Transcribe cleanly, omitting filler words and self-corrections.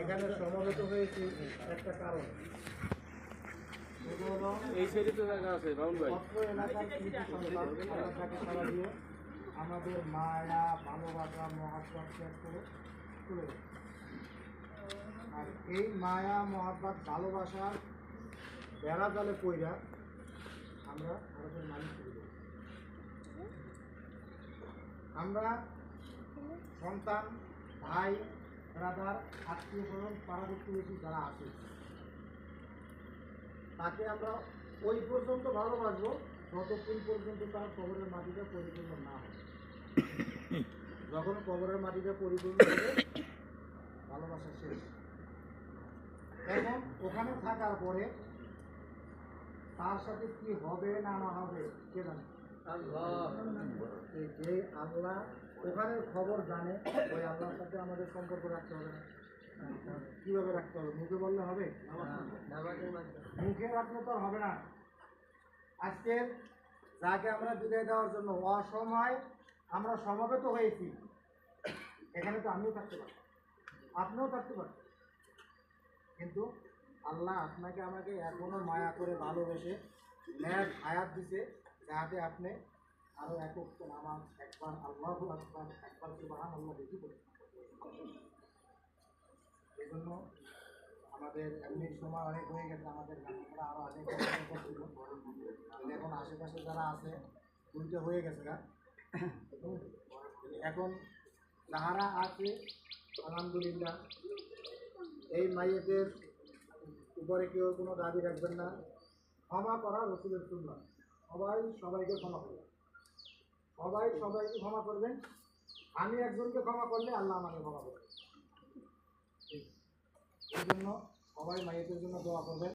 এখানে সমবেত হয়েছি একটা কারণ, এই সাইডে তো জায়গা আছে বাউল ভাই। আমাদের মায়া ভালোবাসা মহাব্বত ত্যাগ করে চলে গেছে। আর এই মায়া মহাব্বত ভালোবাসার বেড়া জালে পইরা আমরা ভারতের মালিক করে দেব। আমরা সন্তান, ভাই, ব্রাদার, আত্মীয় স্বজন, পাড়া প্রতিবেশী যারা আছে তাকে আমরা ওই পর্যন্ত ভালোবাসবো যতক্ষণ পর্যন্ত তার কবরের মাটিটা পরিপূর্ণ না হয়। যখন কবরের মাটিটা পরিপূর্ণ হবে ভালোবাসা শেষ। এখন ওখানে থাকার পরে তার সাথে কি হবে না না হবে কে জানে? যে আল্লাহ ওখানের খবর জানে, ওই আল্লাহর সাথে আমাদের সম্পর্ক রাখতে হবে না। কিভাবে রাখতে হবে? মুখে বললে হবে? মুখে রাখলে তো হবে না। আজকে যাকে আমরা বিদায় দেওয়ার জন্য অসময় আমরা সমবেত হয়েছি, এখানে তো আমিও থাকতে পারি, আপনিও থাকতে পারেন, কিন্তু আল্লাহ আপনাকে আমাকে এখনো মায়া করে ভালোবেসে ন্যাক হায়াত দিছে, যাতে আপনি আরও একক নামাজ, একবার আল্লাহু আকবার, একবার সুবহানাল্লাহ বেশি করতে। এই জন্য আমাদের এমনি সময় অনেক হয়ে গেছে, আমাদের আমরা আরও অনেক ছিল, এখন আশেপাশে যারা আছে দুইটা হয়ে গেছে গা। এখন যাহারা আছে আলহামদুলিল্লাহ, এই মাইয়েদের উপরে কেউ কোনো দাবি রাখবেন না। ক্ষমা করা রসুলের সুন্নাহ, সবাই সবাইকে ক্ষমা করবেন, সবাই সবাইকে ক্ষমা করবেন। আমি একজনকে ক্ষমা করলে আল্লাহ আমাকে ক্ষমা করবেন। এই জন্য সবাই মাইয়েদের জন্য দোয়া করবেন।